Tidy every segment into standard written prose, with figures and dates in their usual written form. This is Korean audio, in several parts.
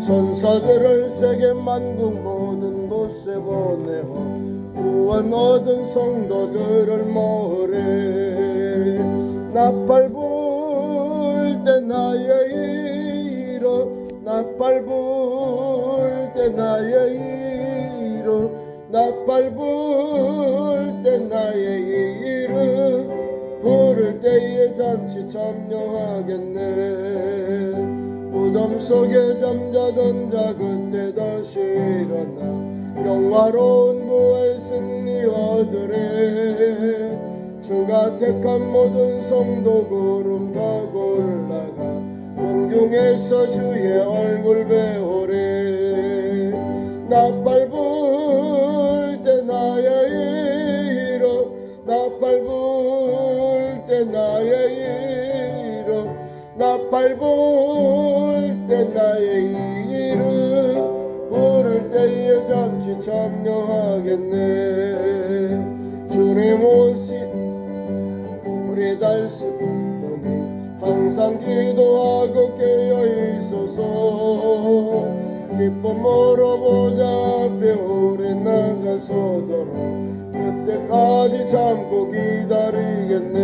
천사들을 세계 만국 모든 곳에 보내어 구원 얻은 성도들을 모으래. 나팔 불 때 나의 이름, 나팔 불 때 나의 이름, 나팔 불 때 나의 이름, 부를 때에 잔치 참여하겠네. 무덤 속에 잠자던 자 그때 다시 일어나 영화로운 부활 승리 얻으래. 주가 택한 모든 성도 구름 타고 올라가 공중에서 주의 얼굴 배우래. 나팔 불 때 나의 이름, 나팔 불 때 나의 이름, 나팔 불 때 나의 이름, 부를 때에 잔치 참여하겠네. 주님 오시 우리 달스님이 항상 기도하고 깨어 있어서 기쁨으로 보좌 앞에 오래 나가서도록 그때까지 참고 기다리겠네.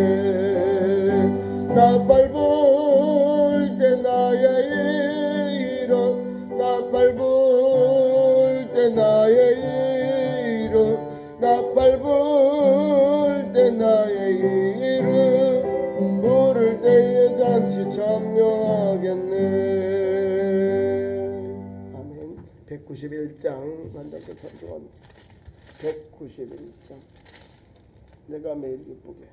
나팔 불 때 나의 이름, 나팔 불 때 나의 이름, 나팔 불 때 나의 이름, 부를 때에 잔치 참여하겠네. 아멘. 191장 만작도 찬송합니다. 191장 내가 매일 기쁘게.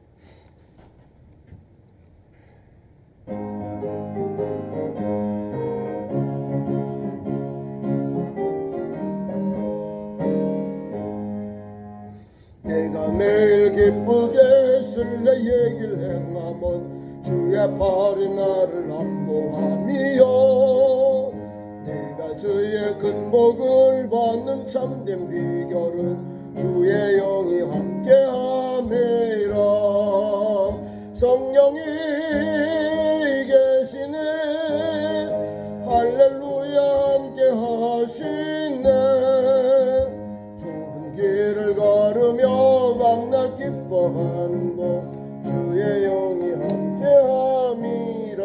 내가 매일 기쁘게 쓸래 얘기를 행하면 주의 팔이 나를 안보함이여. 내가 주의 큰 복을 받는 참된 비결은 주의 영이 함께함이라. 성령이 계시네, 할렐루야 함께 하시네. 좁은 길을 걸으며 밤낮 기뻐하는 것 주의 영이 함께함이라.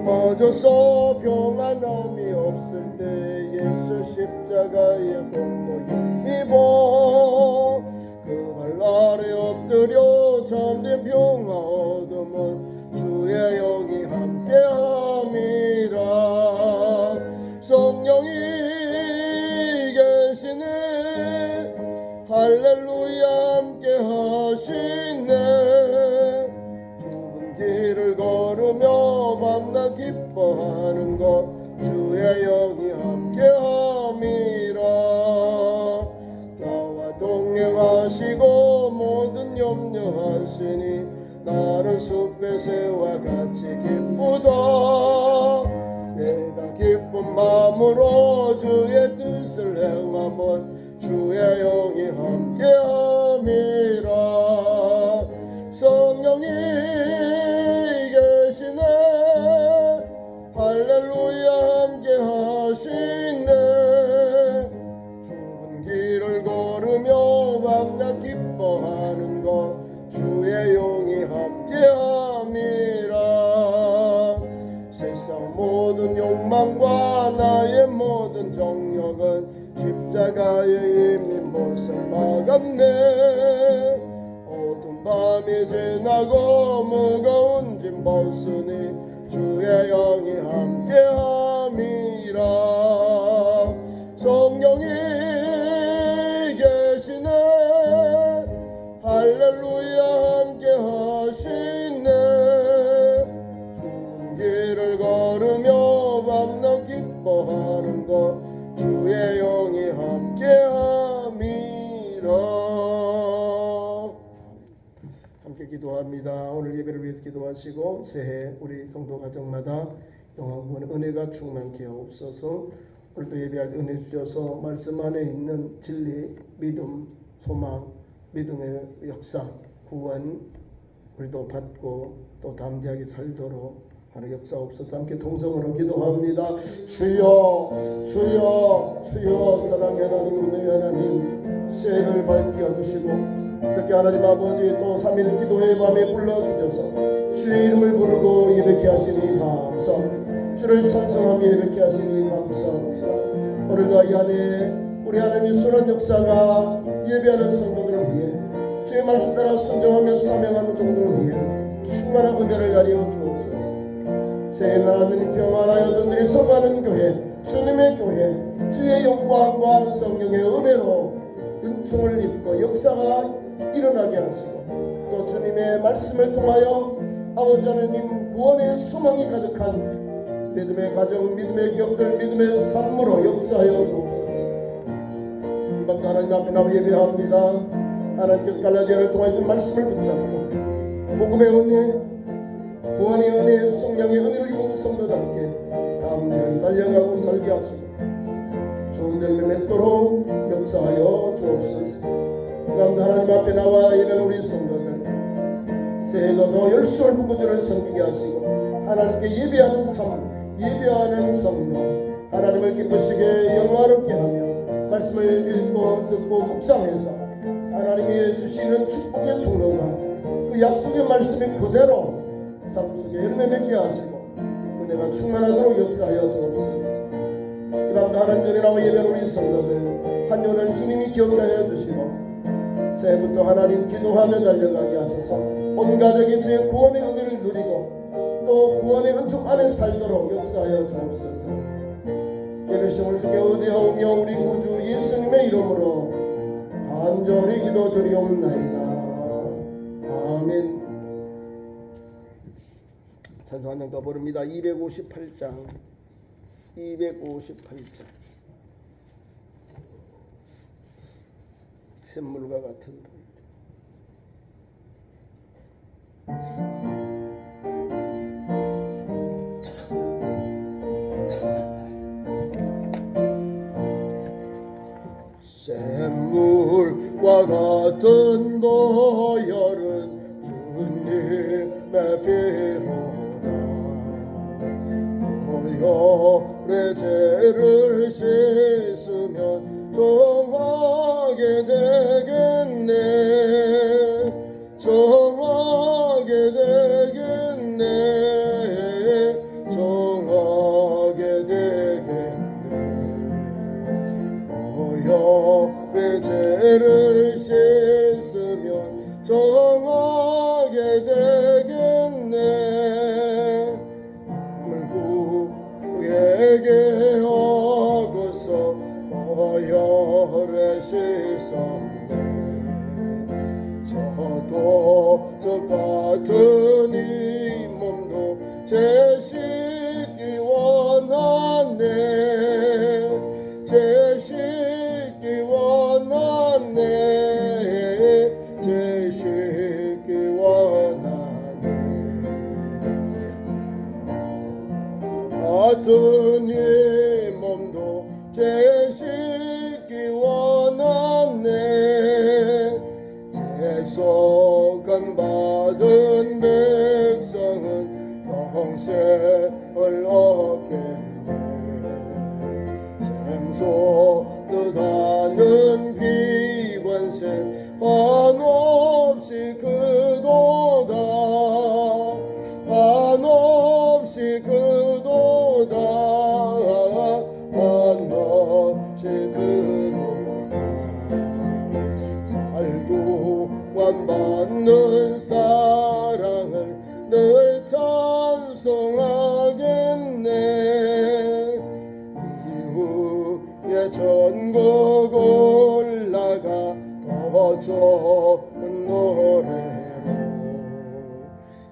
빠져서 평안함이 없을 때 예수 십자가의 공로 힘입어 그 발 아래 엎드려 참된 평화 얻으면 주의 영이 함께함이라. 성령이 계시네, 할렐루야 함께 하시네. 좁은 길을 걸으며 밤낮 기뻐하는 것 주의 영이 함께함이라. 나와 동행하시고 모든 염려하시니 나는 숲의 새와 같이 기쁘다. 내가 기쁜 마음으로 주의 뜻을 행하면 주의 영이 함께함이라. 성령이 계시네, 할렐루야 함께 하시네. 좁은 길을 걸으며 밤낮 기뻐하는 것 주의 영이 함께함이라. 세상 모든 욕망과 나의 모든 정욕은 십자가에 이미 못을 박았네. 어두운 밤이 지나고 무거운 짐 벗으니 주의 영이 함께함이라. 성령이 계시네, 할렐루야 함께 하시네. 좁은 길을 걸으며 밤낮 기뻐하는 것 주의 영이 함께함이라. 함께 기도합니다. 오늘 예배를 위해서 기도하시고 새해 우리 성도 가정마다 영원한 은혜가 충만케 하옵소서. 오늘도 예배할 때 은혜 주셔서 말씀 안에 있는 진리, 믿음, 소망, 믿음의 역사, 구원 우리도 받고 또 담대하게 살도록 하나님 역사옵소서. 함께 동성으로 기도합니다. 주여 주여 주여 사랑의 하나님 은혜의 하나님 새해를 밝게 해주시고 이렇게 하나님 아버지 또 3일 기도의 밤에 불러주셔서 주의 이름을 부르고 예배케 하시니 감사합니다. 주를 찬송하며 예배케 하시니 감사합니다. 오늘도 이 안에 우리 하나님의 순한 역사가 예배하는 성도들을 위해 주의 말씀 따라 순종하며 사명하는 종들을 위해 충만한 은혜를 가리워 주옵소서. 새해는 하나님 평안하여 든들이 서가는 교회 주님의 교회 주의 영광과 성령의 은혜로 은총을 입고 역사가 일어나게 하시고 또 주님의 말씀을 통하여 아버지 하나님 구원의 소망이 가득한 믿음의 가정 믿음의 기업들 믿음의 삶으로 역사하여 주옵소서. 주님도 하나님 앞에 나와 예배합니다. 하나님께서 갈라디아를 통해 준 말씀을 붙잡고 복음의 은혜 구원의 은혜 성령의 은혜를 입은 성도답게 담대히 달려가고 살게 하시고 좋은 열매 맺도록 역사하여 주옵소서. 그럼 하나님 앞에 나와 예배하는 우리 성도들 새해도 더 열심을 부구주를 섬기게 하시고 하나님께 예배하는 삶 예배하는 성도 하나님을 기쁘시게 영화롭게 하며 말씀을 읽고 듣고 묵상해서 하나님이 주시는 축복의 통로가 그 약속의 말씀이 그대로 삶 속에 열매 맺게 하시고 은혜가 충만하도록 역사하여 주옵소서. 이 밤도 하나님 전에 나와 예배하는 우리 성도들 한 년을 주님이 기억게 하여 주시고 새해부터 하나님 기도하며 달려가게 하소서. 온 가족이 주의 구원의 은혜를 누리고 또 구원의 은총 안에 살도록 역사하여 주옵소서. 예배 시험을 주께 의지하오며 우리 구주 예수님의 이름으로 간절히 기도드리옵나이다. 아멘. 찬송 한 장 더 부릅니다. 258장 샘물과 같은 샘물과 같은 보혈은 주님의 피로다. 보혈의 죄를 씻으면 정하게 되겠네. 정하게 되겠네. 정하게 되겠네. 보혈의 죄를 씻으면 정하게 되겠네. 물고에게 하고서 보혈에 씻었네. 저도 똑같은 이 몸도 제 씻기 원하네. 제 씻기 원하네. 제 씻기 원하네. 같은 이 몸도 제 씻기 원하네. 재소금 받은 백성은 영생을 얻겠네. 샘솟듯 하는 비관세 한없이 그도다. 한없이 그도다. 한없이 그도다. 살동안 받는 사랑을 늘 찬송하겠네. 이후에 전국 올라가 더 좋은 노래로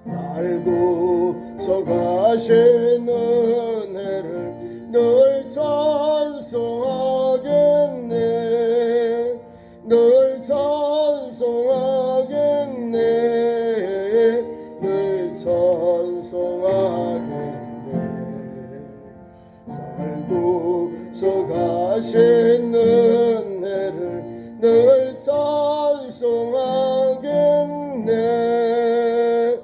날 구속하신 은혜를 늘 찬송하겠네. 늘 찬송하겠네. 늘 찬송하겠네. 살고 구속하신 은혜를 늘 찬송하겠네.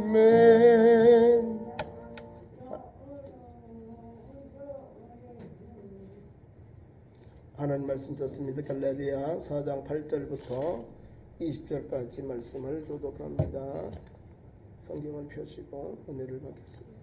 아멘. 하나님 말씀 듣습니다. 갈라디아 4장 8절부터 20절까지 말씀을 교독합니다. 성경을 펴시고 은혜를 받겠습니다.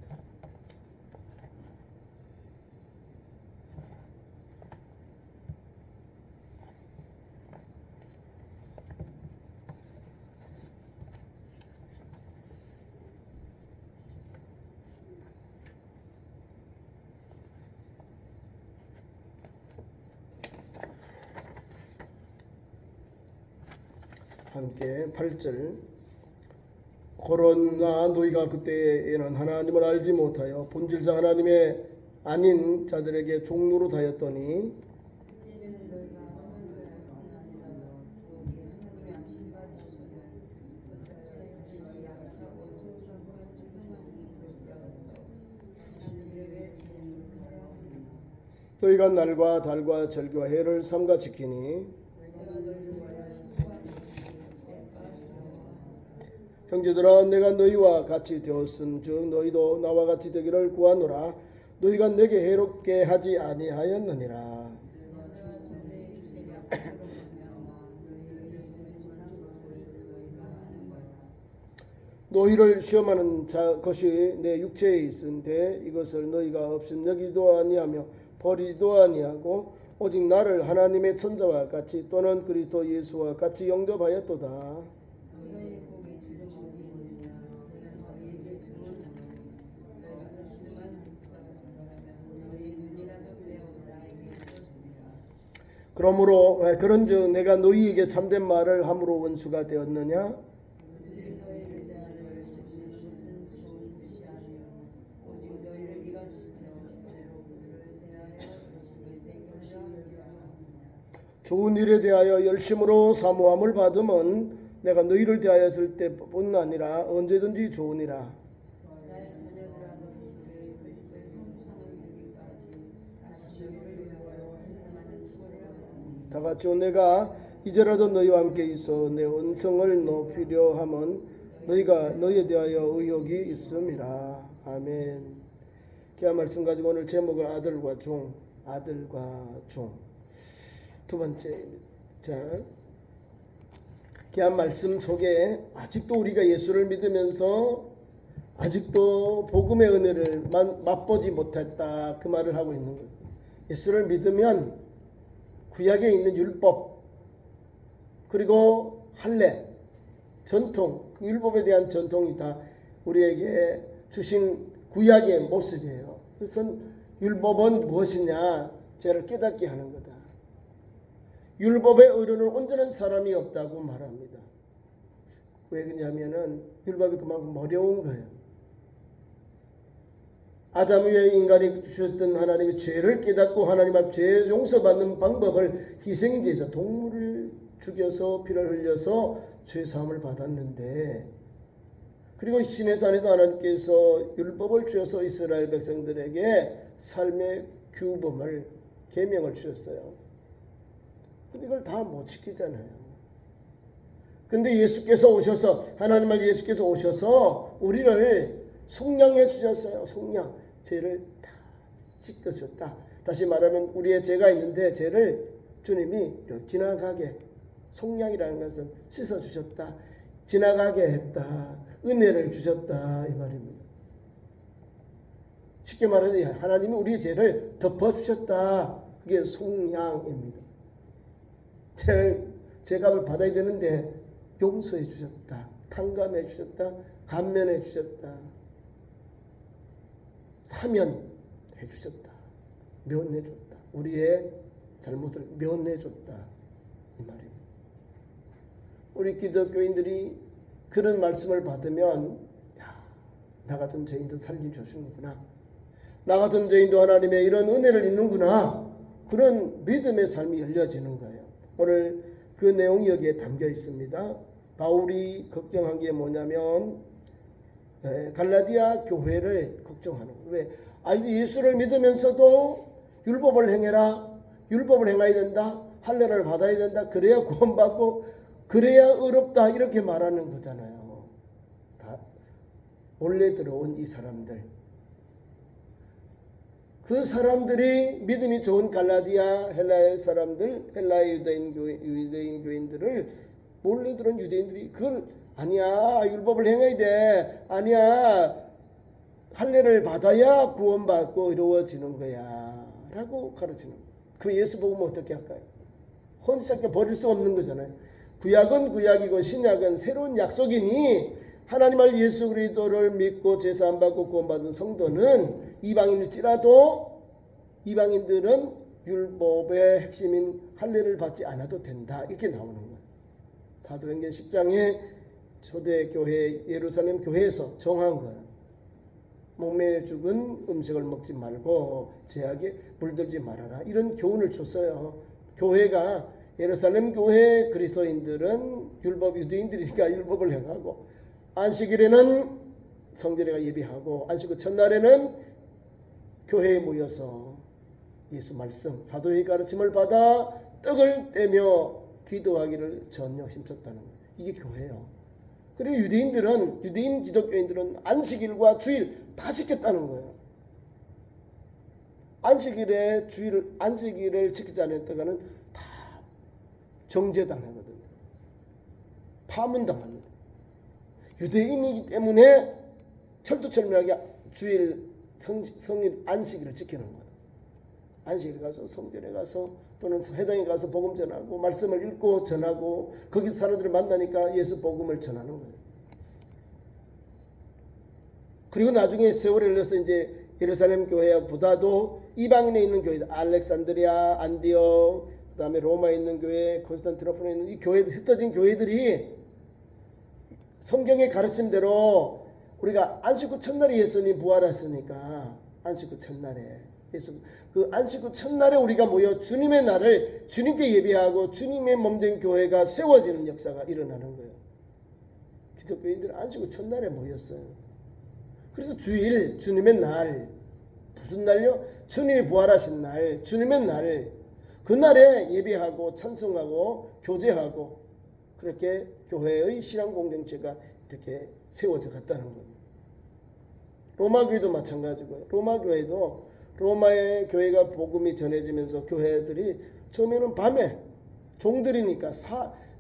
함께 8절. 그러나 너희가 그때에는 하나님을 알지 못하여 본질상 하나님의 아닌 자들에게 종노릇 하였더니 너희가 날과 달과 절기와 해를 삼가 지키니 형제들아 내가 너희와 같이 되었은즉 너희도 나와 같이 되기를 구하노라. 너희가 내게 해롭게 하지 아니하였느니라. 너희를 시험하는 것이 내 육체에 있은데 이것을 너희가 없음 여기도 아니하며 버리지도 아니하고 오직 나를 하나님의 천자와 같이 또는 그리스도 예수와 같이 영접하였도다. 그러므로 그런즉 내가 너희에게 참된 말을 함으로 원수가 되었느냐? 좋은 일에 대하여 열심으로 사모함을 받으면 내가 너희를 대하였을 때뿐 아니라 언제든지 좋으니라. 다같이 내가 이제라도 너희와 함께 있어 내 언성을 높이려 함은 너희가 너희에 대하여 의욕이 있음이라. 아멘. 귀한 말씀 가지고 오늘 제목을 아들과 종, 아들과 종. 두 번째, 자, 귀한 말씀 속에 아직도 우리가 예수를 믿으면서 아직도 복음의 은혜를 맛보지 못했다, 그 말을 하고 있는 거예요. 예수를 믿으면 구약에 있는 율법 그리고 할례 전통, 그 율법에 대한 전통이 다 우리에게 주신 구약의 모습이에요. 그래서 율법은 무엇이냐? 죄를 깨닫게 하는 거다. 율법의 의로는 온전한 사람이 없다고 말합니다. 왜 그러냐면은 율법이 그만큼 어려운 거예요. 아담 위에 인간이 주셨던 하나님의 죄를 깨닫고 하나님 앞 죄 용서받는 방법을 희생제사, 동물을 죽여서 피를 흘려서 죄 사함을 받았는데, 그리고 시내산에서 하나님께서 율법을 주셔서 이스라엘 백성들에게 삶의 규범을 계명을 주셨어요. 근데 이걸 다 못 지키잖아요. 근데 예수께서 오셔서, 하나님 말 예수께서 오셔서 우리를 속량해 주셨어요. 속량. 죄를 다 씻어줬다. 다시 말하면 우리의 죄가 있는데 죄를 주님이 지나가게, 속량이라는 것은 씻어주셨다, 지나가게 했다, 은혜를 주셨다, 이 말입니다. 쉽게 말하면 하나님이 우리의 죄를 덮어주셨다. 그게 속량입니다. 죄값을 받아야 되는데 용서해 주셨다, 탕감해 주셨다, 감면해 주셨다, 사면해 주셨다, 면해 줬다, 우리의 잘못을 면해 줬다, 이 말입니다. 우리 기독교인들이 그런 말씀을 받으면, 야, 나 같은 죄인도 살려주시는구나, 나 같은 죄인도 하나님의 이런 은혜를 입는구나, 그런 믿음의 삶이 열려지는 거예요. 오늘 그 내용이 여기에 담겨 있습니다. 바울이 걱정한 게 뭐냐면 갈라디아 교회를 걱정하는 거예요. 왜? 예수를 믿으면서도 율법을 행해라, 율법을 행해야 된다, 할례를 받아야 된다, 그래야 구원받고 그래야 의롭다, 이렇게 말하는 거잖아요. 다 원래 들어온 이 사람들, 그 사람들이 믿음이 좋은 갈라디아 헬라의 사람들, 헬라의 유대인 교인들을 몰래 들은 유대인들이 그걸 아니야, 율법을 행해야 돼, 아니야, 할례를 받아야 구원받고 이루어지는 거야 라고 가르치는 거예요. 그 예수 복음을 어떻게 할까요? 혼자게 버릴 수 없는 거잖아요. 구약은 구약이고 신약은 새로운 약속이니 하나님을 예수 그리스도를 믿고 제사 안 받고 구원받은 성도는 이방인일지라도 이방인들은 율법의 핵심인 할례를 받지 않아도 된다. 이렇게 나오는 거예요. 사도행전 10장에 초대교회 예루살렘 교회에서 정한 거예요. 몸에 죽은 음식을 먹지 말고 제약에 물들지 말아라. 이런 교훈을 줬어요. 교회가 예루살렘 교회 그리스도인들은 율법 유대인들이니까 율법을 행하고 안식일에는 성전에가 예배하고 안식 후 첫날에는 교회에 모여서 예수 말씀 사도의 가르침을 받아 떡을 떼며 기도하기를 전혀 힘썼다는 거예요. 이게 교회예요. 그리고 유대인 기독교인들은 안식일과 주일 다 지켰다는 거예요. 안식일을 지키지 않았다가는 다 정죄당하거든요. 파문당합니다. 유대인이기 때문에 철두철미하게 주일 성일 안식일을 지키는 거예요. 안식일 가서 성전에 가서 또는 회당에 가서 복음 전하고 말씀을 읽고 전하고 거기서 사람들을 만나니까 예수 복음을 전하는 거예요. 그리고 나중에 세월이 흘러서 이제 예루살렘 교회보다도 이방인에 있는 교회들 알렉산드리아, 안디옥, 그다음에 로마에 있는 교회, 콘스탄티노플에 있는 이 교회들 흩어진 교회들이 성경의 가르침대로 우리가 안식 후 첫날에 예수님이 부활하셨으니까 안식 후 첫날에 그 안식 후 첫날에 우리가 모여 주님의 날을 주님께 예배하고 주님의 몸된 교회가 세워지는 역사가 일어나는 거예요. 기독교인들은 안식 후 첫날에 모였어요. 그래서 주일, 주님의 날, 무슨 날요? 주님이 부활하신 날, 주님의 날, 그날에 예배하고 찬송하고 교제하고 그렇게 교회의 신앙 공동체가 이렇게 세워져 갔다는 겁니다. 로마 교회도 마찬가지고요. 로마 교회도 로마의 교회가 복음이 전해지면서 교회들이 처음에는 밤에 종들이니까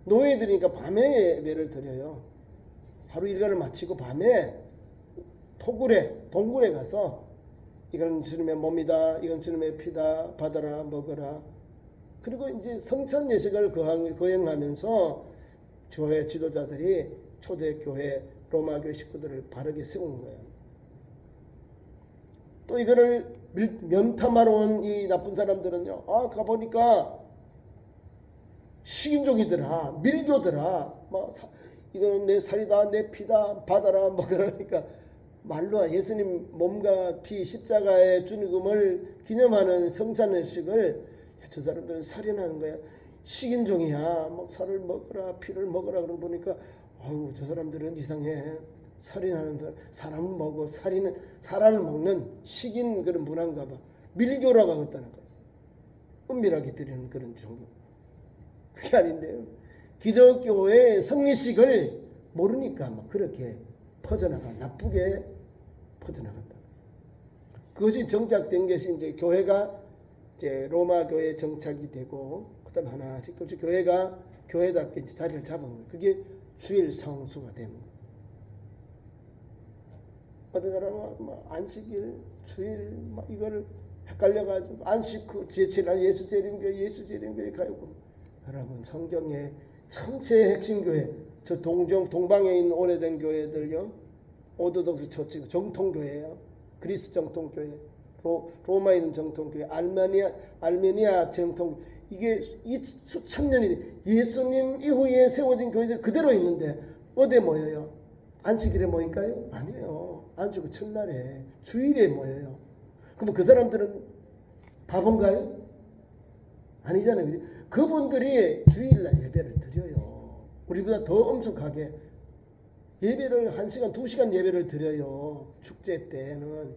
노예들이니까 밤에 예배를 드려요. 하루 일과를 마치고 밤에 동굴에 가서 이건 주님의 몸이다, 이건 주님의 피다, 받아라, 먹어라. 그리고 이제 성찬 예식을 거행하면서 교회 지도자들이 초대교회 로마 교회 식구들을 바르게 세운 거예요. 또 이거를 면탐하러 온 이 나쁜 사람들은요, 가보니까 식인종이더라, 밀교더라, 이거는 내 살이다, 내 피다, 받아라, 먹으라니까 말로 예수님 몸과 피 십자가의 죽음을 기념하는 성찬의식을 저 사람들은 살인하는 거야. 식인종이야. 살을 먹어라, 피를 먹어라. 그러고 보니까 저 사람들은 이상해. 살인하는 사람을 먹어 사람을 먹는 식인 그런 문화인가 봐. 밀교라고 하겠다는 거야. 은밀하게 드리는 그런 종교. 그게 아닌데요. 기독교의 성리식을 모르니까 그렇게 나쁘게 퍼져나갔다. 그것이 정착된 것이 이제 교회가 이제 로마 교회에 정착이 되고 그다음 하나씩 또 교회가 교회답게 자리를 잡은 거예요. 그게 주일 성수가 된 거예요. 어떤 사람은 안식일, 주일 이거를 헷갈려가지고 안식 후 제7날 예수 재림교회 가고 여러분 성경의 전체 핵심 교회 저 동방에 있는 오래된 교회들요. 오르독스 처치 정통교회예요. 그리스 정통교회, 로마에 있는 정통교회, 알메니아 정통 이게 수천 년이 예수님 이후에 세워진 교회들 그대로 있는데 어디에 모여요? 안식일에 모일까요? 아니에요. 안식 후 첫날에 주일에 모여요. 그럼 그 사람들은 바본가요? 아니잖아요. 그분들이 주일날 예배를 드려요. 우리보다 더 엄숙하게 예배를 1시간, 2시간 예배를 드려요. 축제 때는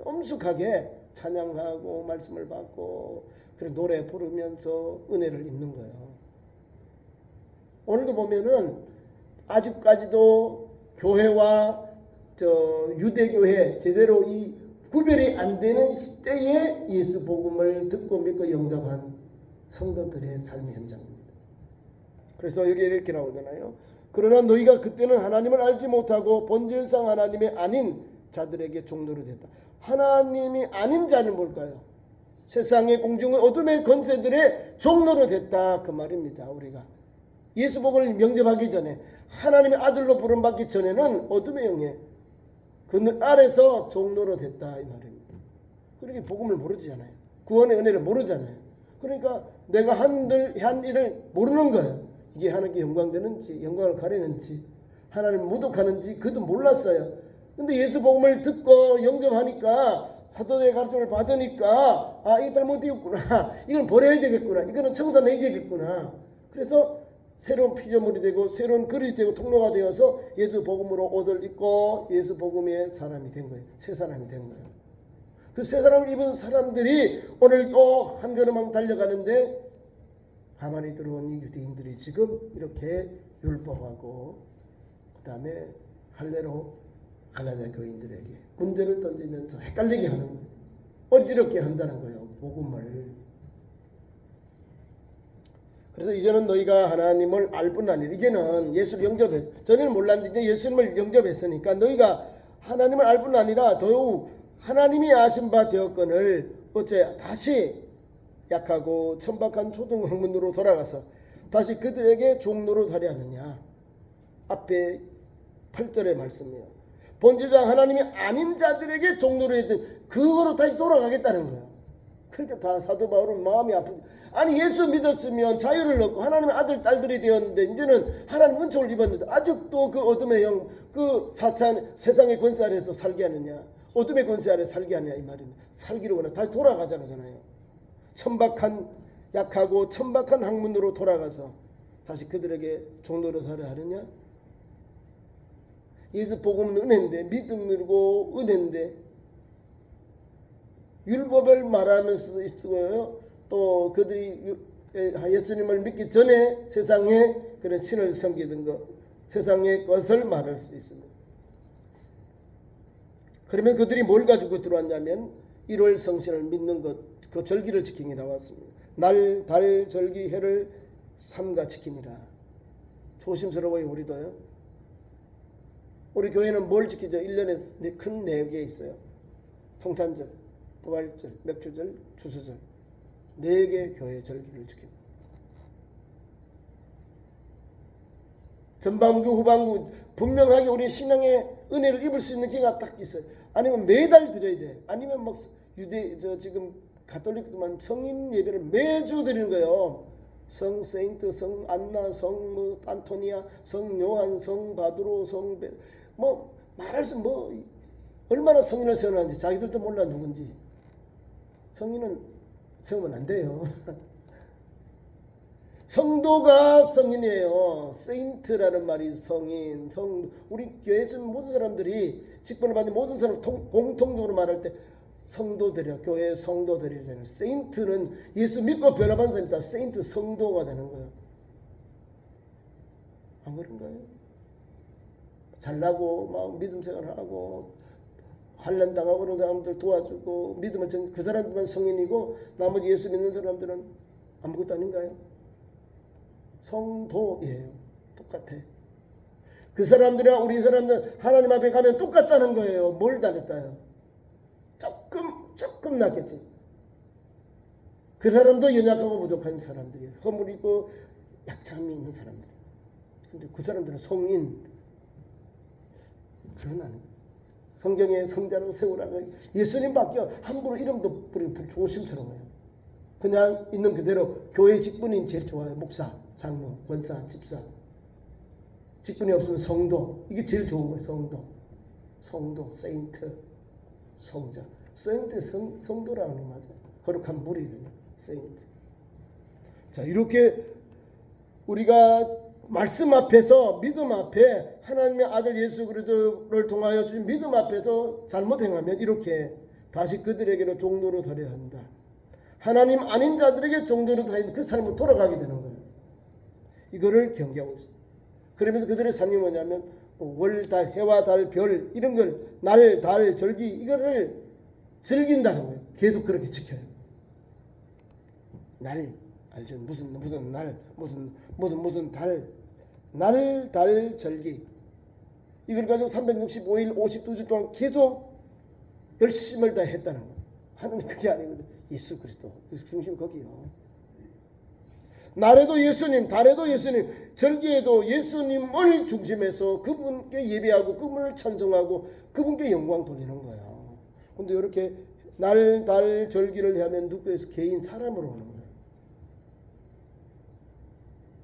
엄숙하게 찬양하고 말씀을 받고 그리고 노래 부르면서 은혜를 입는 거예요. 오늘도 보면은 아직까지도 교회와 유대교회 제대로 이 구별이 안 되는 시대에 예수 복음을 듣고 믿고 영접한 성도들의 삶의 현장입니다. 그래서 여기 이렇게 나오잖아요. 그러나 너희가 그때는 하나님을 알지 못하고 본질상 하나님이 아닌 자들에게 종노릇 했다. 하나님이 아닌 자는 뭘까요? 세상의 공중의 어둠의 권세들의 종노릇 했다, 그 말입니다. 우리가 예수 복음을 영접하기 전에, 하나님의 아들로 부름받기 전에는 어둠의 영에 그 아래서 종노릇 했다, 이 말입니다. 그렇게 복음을 모르잖아요. 구원의 은혜를 모르잖아요. 그러니까 내가 한 일을 모르는 거예요. 이게 하나님께 영광되는지, 영광을 가리는지, 하나님을 모독하는지 그것도 몰랐어요. 근데 예수 복음을 듣고 영접하니까, 사도의 가르침을 받으니까, 아, 이게 잘못되었구나, 이건 버려야 되겠구나, 이거는 청산해야 되겠구나. 그래서 새로운 피조물이 되고 새로운 그릇이 되고 통로가 되어서 예수 복음으로 옷을 입고 예수 복음의 사람이 된 거예요. 새 사람이 된 거예요. 그 새 사람을 입은 사람들이 오늘 또 한 걸음만 달려가는데, 가만히 들어온 이 유대인들이 지금 이렇게 율법하고 그 다음에 할례로 갈라디아 교인들에게 문제를 던지면서 헷갈리게 하는 거예요. 어지럽게 한다는 거예요, 복음을. 그래서 이제는 너희가 하나님을 알 뿐 아니라, 이제는 예수를 영접했어. 전에는 몰랐는데 이제 예수님을 영접했으니까 너희가 하나님을 알 뿐 아니라 더욱 하나님이 아신 바 되었거늘 어째 다시 약하고 천박한 초등학문으로 돌아가서 다시 그들에게 종노릇 하려 하느냐. 앞에 8절의 말씀이에요. 본질상 하나님이 아닌 자들에게 종노릇 했던 그거로 다시 돌아가겠다는 거예요. 그러니까 다 사도 바울은 마음이 아프죠. 아니, 예수 믿었으면 자유를 얻고 하나님의 아들 딸들이 되었는데, 이제는 하나님 은총을 입었는데 아직도 그 어둠의 영, 그 사탄, 세상의 권세 아래서 살게 하느냐, 어둠의 권세 아래 살게 하느냐, 이 말입니다. 살기로 원해 다시 돌아가자잖아요. 천박한, 약하고 천박한 학문으로 돌아가서 다시 그들에게 종노릇 하려 하느냐. 예수 복음은 은혜인데, 믿음이고 은혜인데, 율법을 말하면서도 있고요, 또 그들이 예수님을 믿기 전에 세상에 그런 신을 섬기던 것, 세상의 것을 말할 수 있습니다. 그러면 그들이 뭘 가지고 들어왔냐면 1월 성신을 믿는 것, 그 절기를 지키기 나왔습니다. 날, 달, 절기, 해를 삼가 지키니라. 조심스러워요, 우리도요. 우리 교회는 뭘 지키죠? 1년에 큰 4개 있어요. 성탄절, 부활절, 맥주절, 추수절. 4개 교회 절기를 지킵니다. 전반부, 후반부, 분명하게 우리 신앙의 은혜를 입을 수 있는 기회가 딱 있어요. 아니면 매달 드려야 돼. 아니면 막 지금 가톨릭들만 성인 예배를 매주 드리는 거예요. 성 세인트, 성 안나, 성 뭐 안토니아, 성 요한, 성 바드로, 성 뭐 말할 수 뭐 얼마나 성인을 세워놨는지 자기들도 몰라 누군지. 성인은 세우면 안 돼요. 성도가 성인이에요. 세인트라는 말이 성인, 우리 교회에 있는 모든 사람들이, 직분을 받는 모든 사람 공통적으로 말할 때 성도들이야. 교회 성도들이잖아요. 세인트는 예수 믿고 변화받은 사람이 다 세인트, 성도가 되는 거예요. 안 그런가요? 잘나고 막 믿음 생활하고 환난 당하고 그런 사람들 도와주고 믿음을 그 사람들만 성인이고 나머지 예수 믿는 사람들은 아무것도 아닌가요? 성도예요. 똑같아. 그 사람들이랑 우리 사람들 하나님 앞에 가면 똑같다는 거예요. 뭘 다를까요? 조금 낫겠지. 그 사람도 연약하고 부족한 사람들이에요. 허물 있고 약점이 있는 사람들. 근데 그 사람들은 성인. 그건 아니에요. 성경에 성자라고 세우라고 예수님밖에 함부로 이름도 부르기 조심스러워요. 그냥 있는 그대로 교회 직분이 제일 좋아요. 목사, 장로, 권사, 집사. 직분이 없으면 성도. 이게 제일 좋은 거예요. 성도, 세인트, 성자. 세인트, 성도라는 거 맞아요. 거룩한 물이 되는 세인트. 자, 이렇게 우리가 말씀 앞에서, 믿음 앞에, 하나님의 아들 예수 그리스도를 통하여 주신 믿음 앞에서 잘못 행하면 이렇게 다시 그들에게로 종노릇 하려 한다. 하나님 아닌 자들에게 종노릇 하여 그 삶으로 돌아가게 되는 거예요. 이거를 경계하고 있어요. 그러면서 그들의 삶이 뭐냐면 월, 달, 해와 달, 별 이런 걸 날, 달, 절기 이거를 즐긴다는 거예요. 계속 그렇게 지켜요. 날 알죠? 무슨 날, 무슨 달 절기. 이걸 가지고 365일 52주 동안 계속 열심을 다 했다는 거예요. 하나님 그게 아니거든. 예수 그리스도 중심 거기요. 날에도 예수님, 달에도 예수님, 절기에도 예수님을 중심해서 그분께 예배하고 그분을 찬송하고 그분께 영광 돌리는 거예요. 근데 이렇게 날, 달, 절기를 하면 누구에서 개인 사람으로 오는 거예요.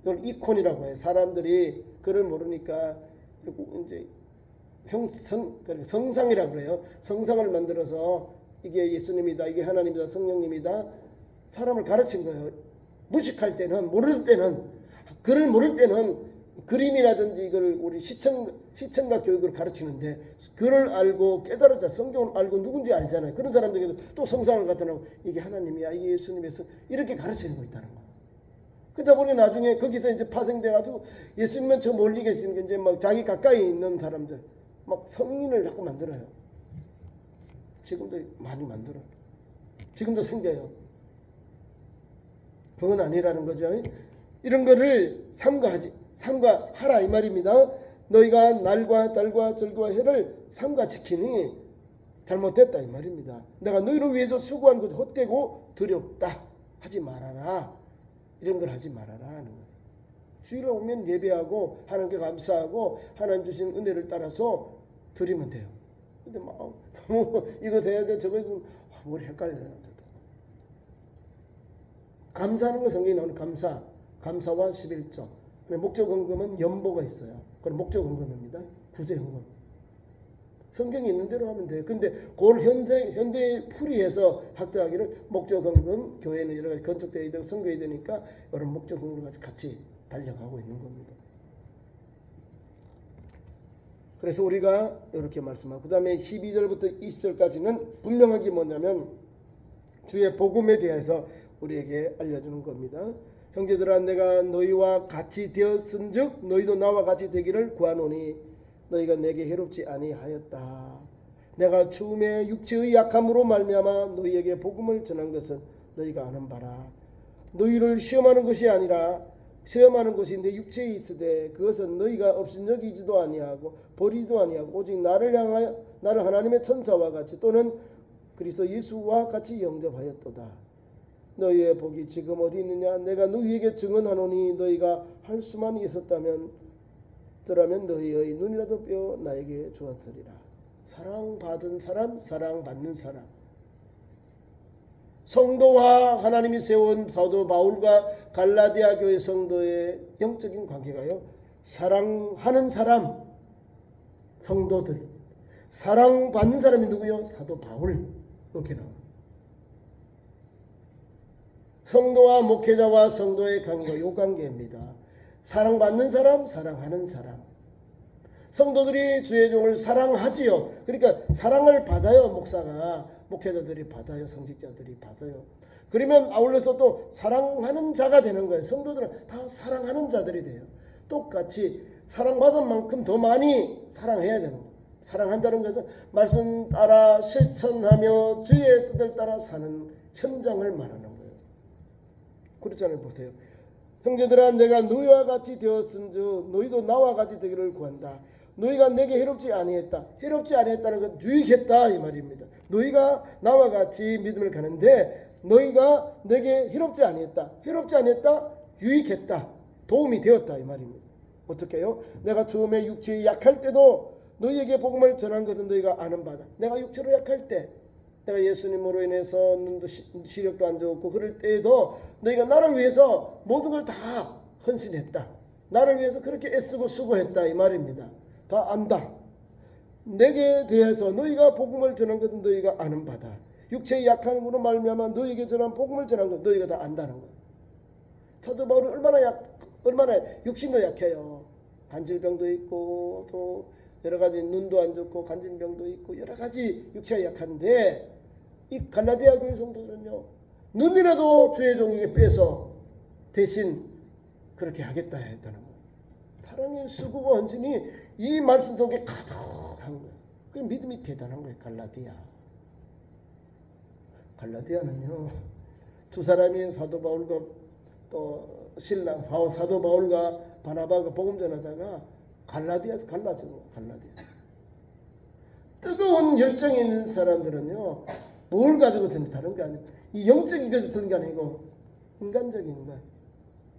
이걸 이콘이라고 해요. 사람들이 그를 모르니까 이제 성상이라고 그래요. 성상을 만들어서 이게 예수님이다, 이게 하나님이다, 성령님이다. 사람을 가르친 거예요. 무식할 때는, 모를 때는, 글을 모를 때는 그림이라든지 이걸 우리 시청각 교육을 가르치는데, 글을 알고 깨달았잖아요. 성경을 알고 누군지 알잖아요. 그런 사람들에게도 또 성상을 갖다 놓고 이게 하나님이야, 이게 예수님에서 이렇게 가르치는 거 있다는 거예요. 그러다 보니 나중에 거기서 이제 파생돼가지고 예수님은 저 멀리 계시는 게 이제 막 자기 가까이 있는 사람들 막 성인을 자꾸 만들어요. 지금도 많이 만들어요. 지금도 생겨요. 그건 아니라는 거죠. 이런 거를 삼가하라 이 말입니다. 너희가 날과 달과 절과 해를 삼가지키니 잘못됐다 이 말입니다. 내가 너희를 위해서 수고한 것도 헛되고 두렵다 하지 말아라. 이런 걸 하지 말아라 하는 거예요. 주일에 오면 예배하고 하나님께 감사하고 하나님 주신 은혜를 따라서 드리면 돼요. 근데 막 너무 이거 돼야 돼 저거 해도 머리 헷갈려요. 저도. 감사하는 거 성경에 나오는 감사와 11조. 목적헌금은 연보가 있어요. 그건 목적헌금입니다. 구제헌금. 성경이 있는 대로 하면 돼요. 근데 그걸 현대에 풀이해서 학대하기를 목적헌금, 교회는 여러 가지 건축되어야 되고 선거해야 되니까 이런 목적헌금을 같이 달려가고 있는 겁니다. 그래서 우리가 이렇게 말씀하고 그 다음에 12절부터 20절까지는 분명한 게 뭐냐면 주의 복음에 대해서 우리에게 알려주는 겁니다. 형제들아 내가 너희와 같이 되었은즉 너희도 나와 같이 되기를 구하노니 너희가 내게 해롭지 아니하였다. 내가 죽음의 육체의 약함으로 말미암아 너희에게 복음을 전한 것은 너희가 아는 바라. 너희를 시험하는 것이 아니라 시험하는 것이 내 육체에 있으되 그것은 너희가 업신여기지도 아니하고 버리지도 아니하고 오직 나를 하나님의 천사와 같이 또는 그리스도 예수와 같이 영접하였도다. 너희의 복이 지금 어디 있느냐? 내가 너희에게 증언하노니 너희가 할 수만 있었다면 너희의 눈이라도 빼어 나에게 주었으리라. 사랑받은 사람, 사랑받는 사람. 성도와 하나님이 세운 사도 바울과 갈라디아 교회 성도의 영적인 관계가요. 사랑하는 사람, 성도들. 사랑받는 사람이 누구요? 사도 바울. 이렇게 나와요. 성도와 목회자와 성도의 관계가 이 관계입니다. 사랑받는 사람, 사랑하는 사람. 성도들이 주의 종을 사랑하지요. 그러니까 사랑을 받아요. 목회자들이 받아요. 성직자들이 받아요. 그러면 아울러서 또 사랑하는 자가 되는 거예요. 성도들은 다 사랑하는 자들이 돼요. 똑같이 사랑받은 만큼 더 많이 사랑해야 되는 거예요. 사랑한다는 것은 말씀 따라 실천하며 주의 뜻을 따라 사는 현장을 말하는 거예요. 그렇잖아요. 보세요. 형제들아 내가 너희와 같이 되었은즉 너희도 나와 같이 되기를 구한다. 너희가 내게 해롭지 아니했다. 해롭지 아니했다는 건 유익했다 이 말입니다. 너희가 나와 같이 믿음을 가는데 너희가 내게 해롭지 아니했다. 해롭지 아니했다. 유익했다. 도움이 되었다 이 말입니다. 어떻게 해요? 내가 처음에 육체에 약할 때도 너희에게 복음을 전한 것은 너희가 아는 바다. 내가 육체로 약할 때 내가 예수님으로 인해서 눈도 시력도 안 좋고 그럴 때에도 너희가 나를 위해서 모든 걸 다 헌신했다. 나를 위해서 그렇게 애쓰고 수고했다 이 말입니다. 다 안다. 내게 대해서 너희가 복음을 전한 것은 너희가 아는 바다. 육체의 약함으로 말미암아 너희에게 전한 복음을 전한 것 너희가 다 안다는 거예요. 사도 바울은 얼마나 육신도 약해요. 간질병도 있고 또 여러 가지 눈도 안 좋고 간질병도 있고 여러 가지 육체가 약한데 이 갈라디아 교회 성도들은요 눈이라도 주의 종에게 빼서 대신 그렇게 하겠다 했다는 거예요. 사랑의 수고와 헌신이 이 말씀 속에 가득한 거예요. 그 믿음이 대단한 거예요. 갈라디아. 갈라디아는요, 두 사람이 사도 바울과 또 신랑 사도 바울과 바나바가 복음 전하다가 갈라디아에서 갈라지고, 갈라디아. 뜨거운 열정이 있는 사람들은요, 뭘 가지고 드는 다른 게 아니에요. 이 영적인 것을 드는 게 아니고 인간적인 것,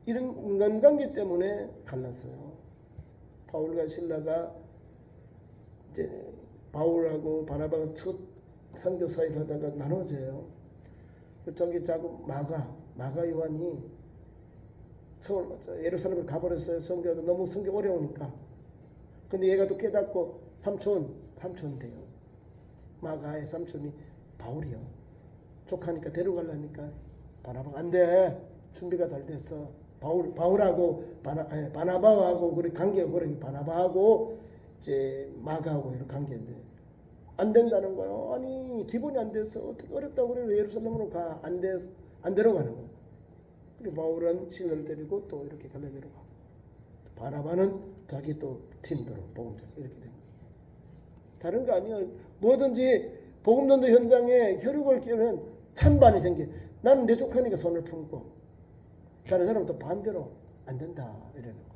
이런 인간관계 때문에 갈랐어요. 바울과 신라가 이제 바울하고 바나바가 첫 선교 사역을 하다가 나눠져요. 저기 자꾸 마가 요한이 서울 예루살렘을 가버렸어요. 선교하다 너무 선교 어려우니까. 근데 얘가 또 깨닫고 삼촌 돼요. 마가의 삼촌이 바울이요. 조카니까 데려가려니까 바나바가 안 돼. 준비가 잘 됐어. 바울하고 바나바하고 그래 관계가 그래. 바나바하고 이제 마가하고 이런 관계인데 안 된다는 거예요. 아니 기본이 안 돼서 어떻게 어렵다고 그래. 예루살렘으로 가. 안 데려가는 거예요. 그리고 바울은 신라를 데리고 또 이렇게 갈라디아로 가고 바나바는 자기 또 팀대로 복음전 이렇게 된 거예요. 다른 거 아니에요. 뭐든지 복음전도 현장에 혈육을 끼우면 찬반이 생겨. 나는 내 조카니까 손을 품고 다른 사람은 또 반대로 안 된다 이러는 거.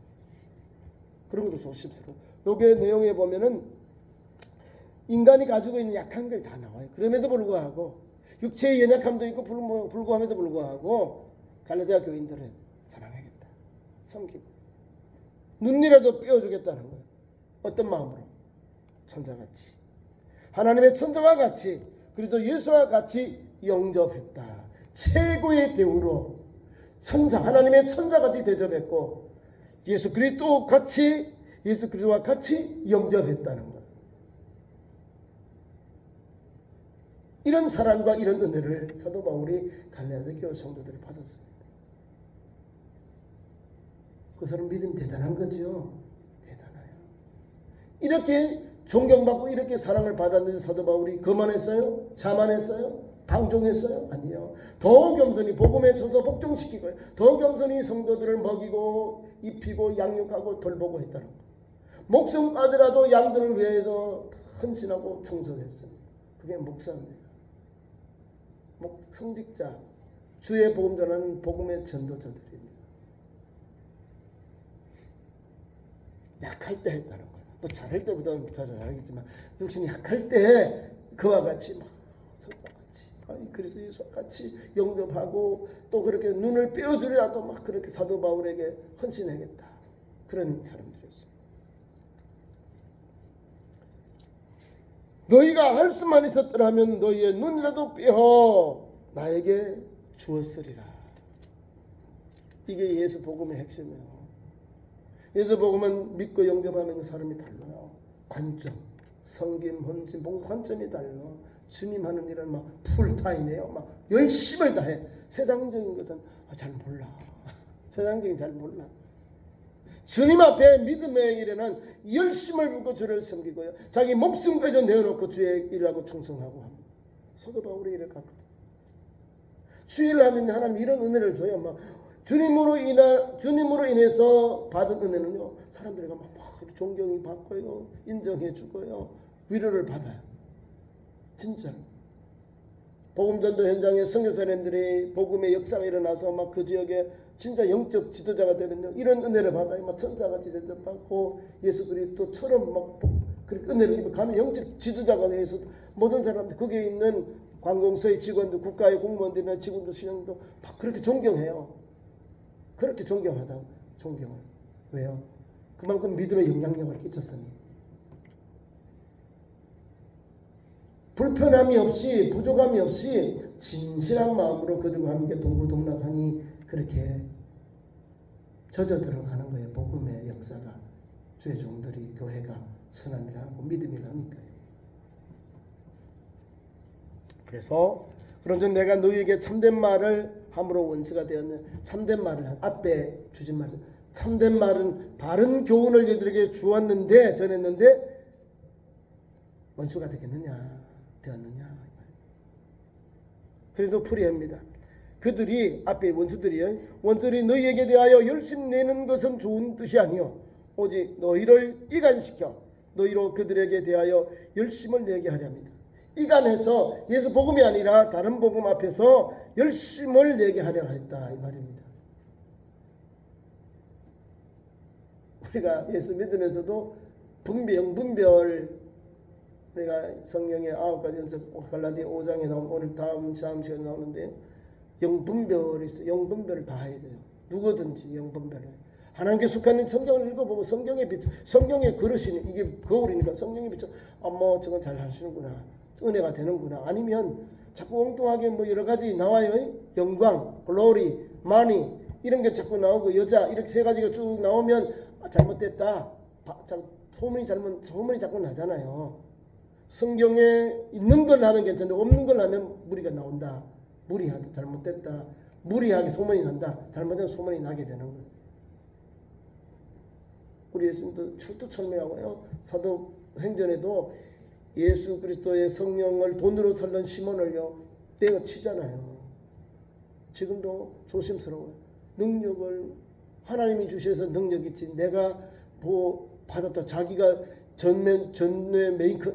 그런 것도 조심스러워. 요게 내용에 보면은 인간이 가지고 있는 약한 걸 다 나와요. 그럼에도 불구하고 육체의 연약함도 있고 불구함에도 불구하고 갈라디아 교인들은 사랑하겠다, 섬기고 눈이라도 떼어주겠다는 거예요. 어떤 마음으로? 천사같이, 하나님의 천사와 같이, 그리고 예수와 같이 영접했다. 최고의 대우로 하나님의 천사같이 대접했고 예수 그리스도와 같이 영접했다는 거예요. 이런 사랑과 이런 은혜를 사도 바울이 갈라디아 교회 성도들이 받았습니다. 그 사람 믿음 대단한 거죠. 대단해요. 이렇게 존경받고 이렇게 사랑을 받았는데 사도 바울이 거만했어요? 자만했어요? 방종했어요? 아니요. 더 겸손히 복음에 쳐서 복종시키고 더 겸손히 성도들을 먹이고 입히고 양육하고 돌보고 했다는 거예요. 목숨 빠지라도 양들을 위해서 헌신하고 충성했어요. 그게 목사입니다. 성직자, 주의 복음 전하는 복음의 전도자들입니다. 약할 때 했다는 거예요. 뭐 잘할 때보다는 잘하겠지만 육신이 약할 때 그와 같이 막 천사같이 그리스도 예수와 같이 영접하고 또 그렇게 눈을 떼어주려도 막 그렇게 사도 바울에게 헌신하겠다. 그런 사람들이었어요. 너희가 할 수만 있었더라면 너희의 눈이라도 빼어 나에게 주었으리라. 이게 예수 복음의 핵심이에요. 예수 복음은 믿고 영접하는 사람이 달라요. 관점, 성김, 헌신, 봉사 관점이 달라. 주님 하는 일은 막 풀타임이에요. 막 열심을 다해. 세상적인 것은 잘 몰라. 세상적인 잘 몰라. 주님 앞에 믿음의 일에는 열심을 붓고 주를 섬기고요. 자기 목숨까지 내어놓고 주의 일하고 충성하고 합니다. 사도 바울이 이렇게 갔거든. 주일 하면 하나님 이런 은혜를 줘요. 막 주님으로 인해서 받은 은혜는요. 사람들이 막 존경이 받고요. 인정해 주고요. 위로를 받아요. 진짜로. 복음전도 현장에 선교사님들이 복음의 역사가 일어나서 막 그 지역에 진짜 영적 지도자가 되면요. 이런 은혜를 받아요. 막 천사같이 대접받고 예수 그리스도처럼 막 그렇게 은혜를 입고 가면 영적 지도자가 돼서 모든 사람들 거기에 있는 관공서의 직원들, 국가의 공무원들이나 직원들, 시장도 막 그렇게 존경해요. 그렇게 존경하다고요. 존경을. 왜요? 그만큼 믿음의 영향력을 끼쳤습니다. 불편함이 없이 부족함이 없이 진실한 마음으로 그들과 함께 동고동락하니 그렇게 젖어 들어가는 거예요. 복음의 역사가. 주의 종들이 교회가 선함이라고 믿음이라니까요. 그래서 그런즉 내가 너희에게 참된 말을 함으로 원수가 되었는 참된 말을 앞에 주신 말씀. 참된 말은 바른 교훈을 너희들에게 주었는데 전했는데 원수가 되었느냐. 그래도 풀이합니다. 그들이 앞에 원수들이 너희에게 대하여 열심 내는 것은 좋은 뜻이 아니요 오직 너희를 이간시켜 너희로 그들에게 대하여 열심을 내게 하려 합니다. 이간해서 예수 복음이 아니라 다른 복음 앞에서 열심을 내게 하려 했다 이 말입니다. 우리가 예수 믿으면서도 분별 우리가 성령의 9가지 연습 갈라디아 5장에 나오면 오늘 다음 시간에 나오는데 영분별이 있어요. 영분별을 다 해야 돼요. 누구든지 영분별을. 하나님께 속한 성경을 읽어보고 성경에 그릇이 이게 거울이니까 성경에 비춰 뭐 저건 잘 하시는구나. 은혜가 되는구나. 아니면 자꾸 엉뚱하게 뭐 여러 가지 나와요. 영광, 글로리, 마니 이런 게 자꾸 나오고 여자 이렇게 세 가지가 쭉 나오면 잘못됐다. 소문이 자꾸 나잖아요. 성경에 있는 걸 하면 괜찮은데 없는 걸 하면 무리가 나온다. 무리하다. 잘못됐다. 무리하게 소문이 난다. 잘못된 소문이 나게 되는 거예요. 우리 예수님도 철두철미하고요. 사도행전에도 예수 그리스도의 성령을 돈으로 살던 시몬을요 떼어 치잖아요. 지금도 조심스러워요. 능력을 하나님이 주셔서 능력 있지. 내가 뭐 받았다. 자기가 전뇌 메이커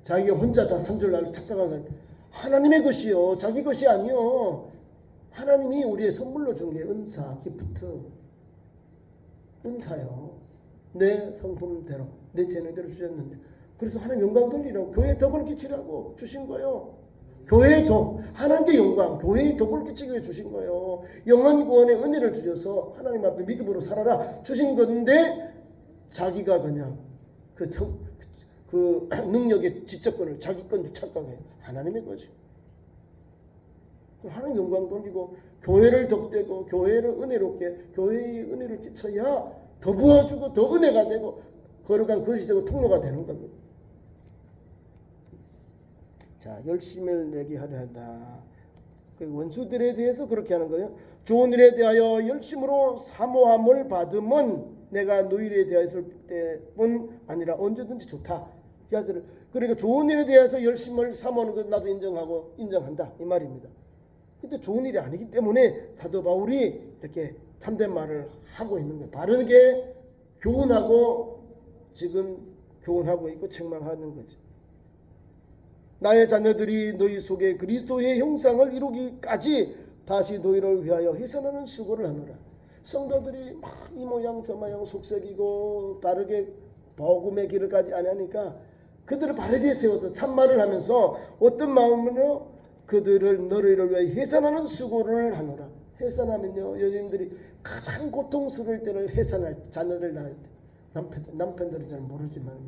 자기가 혼자 다 산줄날 착각하는 하나님의 것이요. 자기 것이 아니요. 하나님이 우리의 선물로 준 게 은사, 기프트, 은사요. 내 성품대로, 내 재능대로 주셨는데 그래서 하나님 영광 돌리라고 교회에 덕을 끼치라고 주신 거예요. 교회에 덕, 하나님께 영광, 교회에 덕을 끼치기 위해 주신 거예요. 영원 구원의 은혜를 주셔서 하나님 앞에 믿음으로 살아라 주신 건데 자기가 그냥 그 능력의 지적권을 자기 건 착각해. 하나님의 거죠. 하나님 영광 돌리고 교회를 덕대고 교회를 은혜롭게 교회의 은혜를 끼쳐야 더 부어주고 더 은혜가 되고 거룩한 것이 되고 통로가 되는 겁니다. 자, 열심을 내게 하려 한다. 원수들에 대해서 그렇게 하는 거예요. 좋은 일에 대하여 열심으로 사모함을 받으면 내가 너희에 대하였을 때뿐 아니라 언제든지 좋다. 그러니까 좋은 일에 대해서 열심을 사모하는 것 나도 인정한다 이 말입니다. 근데 좋은 일이 아니기 때문에 사도 바울이 이렇게 참된 말을 하고 있는 거예요. 바르게 교훈하고 지금 교훈하고 있고 책망하는 거죠. 나의 자녀들이 너희 속에 그리스도의 형상을 이루기까지 다시 너희를 위하여 해산하는 수고를 하노라. 성도들이 막 이 모양 저 모양 속색이고 다르게 복음의 길을 가지 아니하니까 그들을 바르게 세워서 참말을 하면서 어떤 마음으로 그들을 너희를 위하여 해산하는 수고를 하노라. 해산하면요 여자님들이 가장 고통스러울 때를 해산할 자녀를 낳을 때 남편들은 잘 모르지만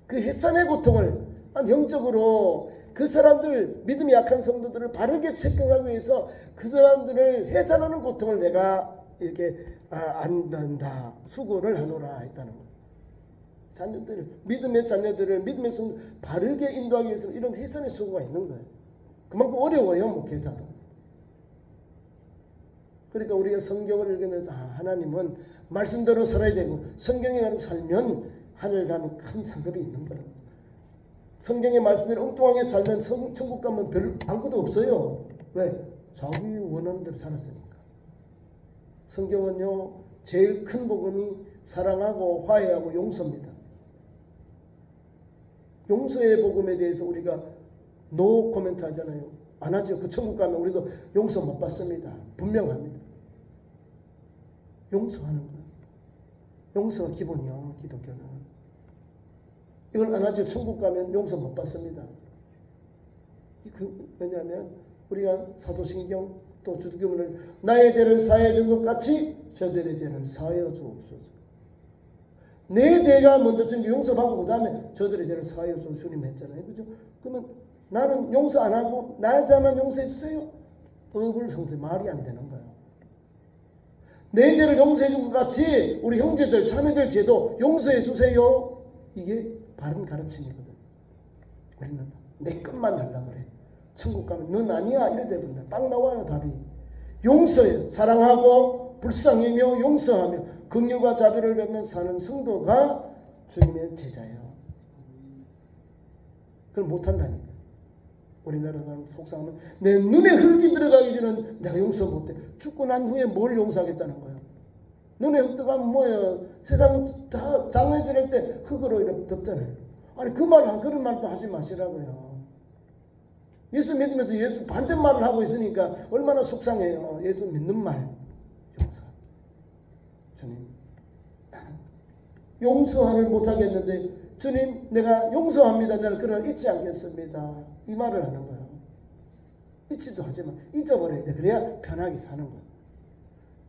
그 해산의 고통을 영적으로 그 사람들 믿음이 약한 성도들을 바르게 체크하기 위해서 그 사람들을 해산하는 고통을 내가 이렇게 안단다 수고를 하노라 했다는 거예요. 자녀들 믿음의 자녀들을 믿음의 성도 바르게 인도하기 위해서는 이런 해산의 수고가 있는 거예요. 그만큼 어려워요 목회자도. 그러니까 우리가 성경을 읽으면서 하나님은 말씀대로 살아야 되고 성경에 가지고 살면 하늘 가는 큰 상급이 있는 거예요. 성경의 말씀대로 엉뚱하게 살면 천국 가면 별 아무것도 없어요. 왜? 자기 원하는 대로 살았으니까. 성경은요 제일 큰 복음이 사랑하고 화해하고 용서입니다. 용서의 복음에 대해서 우리가 노 코멘트 하잖아요. 안 하죠. 그 천국 가면 우리도 용서 못 받습니다. 분명합니다. 용서하는 거예요. 용서가 기본이요. 기독교는. 이걸 안 하죠. 천국 가면 용서 못 받습니다. 왜냐하면 우리가 사도신경 또 주기문을 나의 죄를 사하여 준 것 같이 저들의 죄를 사하여 주옵소서. 내 죄가 먼저 준 게 용서받고 그 다음에 저들의 죄를 사하여 준 주님 했잖아요. 그죠? 그러면 나는 용서 안 하고 나한테만 용서해 주세요. 법을 성세 말이 안 되는 거예요. 내 죄를 용서해 준 것 같이 우리 형제들 자매들 죄도 용서해 주세요. 이게 바른 가르침이거든. 우리는 내 것만 하려고 그래. 천국 가면 넌 아니야 이래 되는데 딱 나와요 답이. 용서해. 사랑하고 불쌍히며 용서하며 긍휼과 자비를 베며 사는 성도가 주님의 제자예요. 그걸 못한다니까. 우리나라는 속상하면 내 눈에 흙이 들어가기 전에 내가 용서 못해. 죽고 난 후에 뭘 용서하겠다는 거야. 눈에 흙 들어가면 뭐예요? 세상 다 장례 지낼 때 흙으로 이렇게 덮잖아요. 아니 그런 말도 하지 마시라고요. 예수 믿으면서 예수 반대말을 하고 있으니까 얼마나 속상해요. 예수 믿는 말 용서. 주님 용서를 못하겠는데 주님 내가 용서합니다. 나는 그를 잊지 않겠습니다. 이 말을 하는 거예요. 잊지도 하지만 잊어버려야 돼. 그래야 편하게 사는 거예요.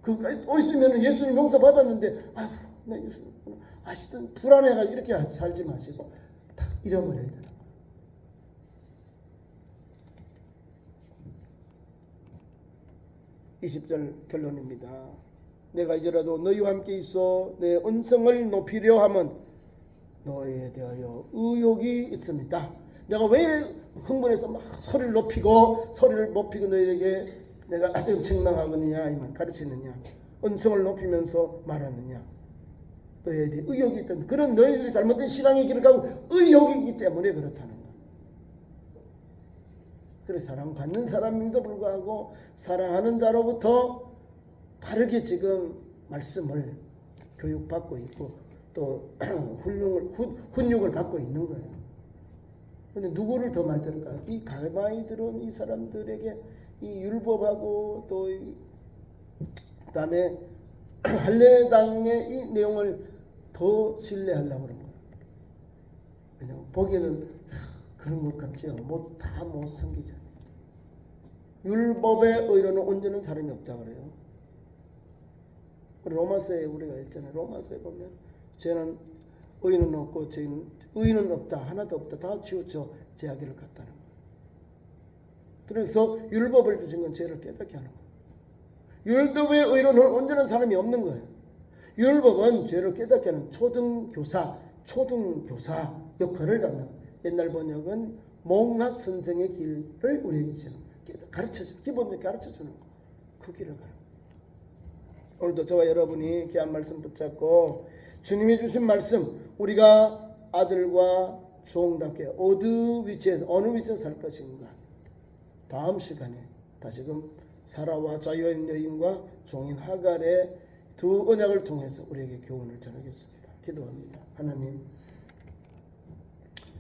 그까지 또 있으면 예수님 용서 받았는데 나 예수님 아시든 불안해가지고 이렇게 살지 마시고 다 잃어버려야 되는 거예요. 20절 결론입니다. 내가 이제라도 너희와 함께 있어 내 은성을 높이려 함은 너희에 대하여 의욕이 있습니다. 내가 왜 흥분해서 막 소리를 높이고 너희에게 내가 아주 책망하느냐 이만 가르치느냐, 은성을 높이면서 말하느냐. 너희에 대해 의욕이 있던 그런 너희들이 잘못된 신앙의 길을 가고 의욕이기 때문에 그렇다는 거예요. 그래서 사랑받는 사람임에도 불구하고 사랑하는 자로부터 바르게 지금 말씀을 교육받고 있고 또 훈육을 받고 있는 거예요. 그런데 누구를 더 말 들을까요? 이 가만히 들어온 이 사람들에게 이 율법하고 또 그다음에 할례당의 이 내용을 더 신뢰하려고 그런 거예요. 왜냐하면 보기에는 그런 것 같지요. 다 못 섬기잖아요. 율법의 의로는 온전한 사람이 없다 그래요. 로마서에 우리가 읽잖아요. 로마서에 보면 죄는 의는 없고 죄는 의는 없다. 하나도 없다. 다 치우쳐 죄악기를 갖다는 거예요. 그래서 율법을 주신 건 죄를 깨닫게 하는 거예요. 율법의 의로는 온전한 사람이 없는 거예요. 율법은 죄를 깨닫게 하는 초등교사 역할을 갖는 거예요. 옛날 번역은 몽학 선생의 길을 우리에게 주는 기본적으로 가르쳐주는 거예요. 그 길을 가는 거예요. 오늘도 저와 여러분이 귀한 말씀 붙잡고 주님이 주신 말씀, 우리가 아들과 종답게 어느 위치에서 살 것인가, 다음 시간에 다시금 사라와 자유한 여인과 종인 하갈의 두 언약을 통해서 우리에게 교훈을 전하겠습니다. 기도합니다. 하나님,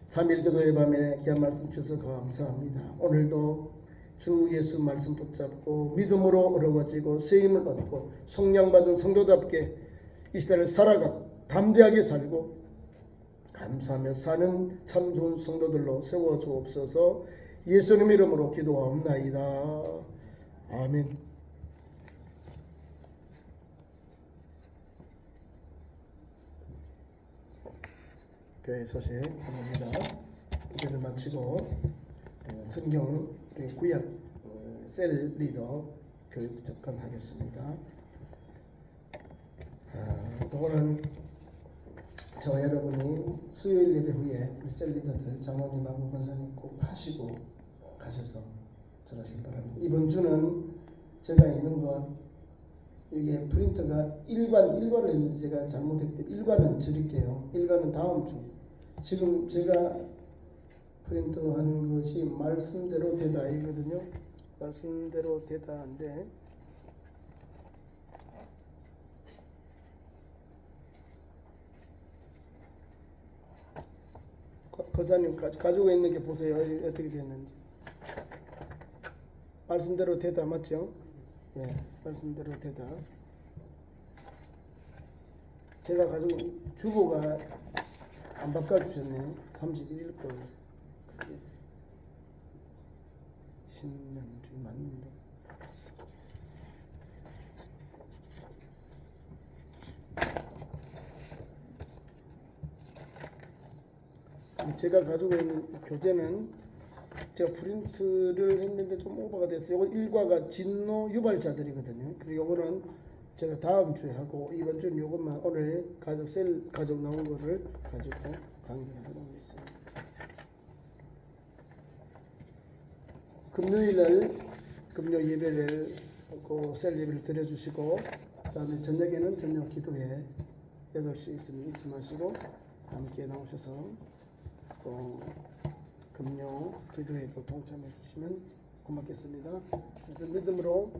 3일 기도의 밤에 귀한 말씀 주셔서 감사합니다. 오늘도 주 예수 말씀 붙잡고 믿음으로 어려워지고 쓰임을 얻고 속량받은 성도답게 이 시대를 살아가 담대하게 살고 감사하며 사는 참 좋은 성도들로 세워주옵소서. 예수님 이름으로 기도하옵나이다. 아멘. 교회 소식 합니다. 이제를 마치고 성경 구약 셀 리더 교육 접근하겠습니다. 오늘은 저와 여러분이 수요일 예배 후에 셀 리더들 장로님하고 권사님 꼭 하시고 가셔서 전하시기 바랍니다. 이번 주는 제가 있는 건 이게 프린터가 일과를 했는데 제가 잘못했기 때문에 일과는 드릴게요. 일과는 다음 주. 지금 제가 프린트하는 것이 말씀대로 되다이거든요. 말씀대로 되다인데 거자님 가지고 있는 게 보세요. 어떻게 됐는지. 말씀대로 되다 맞죠? 예, 말씀대로 되다. 제가 가지고 주보가 안 바꿔주셨네요. 31일 거. 10년 뒤 맞는데. 제가 가지고 있는 교재는 제가 프린트를 했는데 좀 오버가 됐어요. 이거 일과가 진노 유발자들이거든요. 그리고 이거는 제가 다음 주에 하고 이번 주는 이것만 오늘 가족 나온 거를 가지고 강의를 하고 있습니다. 금요일날 금요 예배를 그 셀 예배를 드려주시고 그다음에 저녁에는 저녁 기도회 8시 있으면 잊지 마시고 함께 나오셔서 또 금요 기도회도 동참해 주시면 고맙겠습니다. 그래서 믿음으로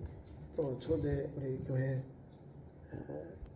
또 초대 우리 교회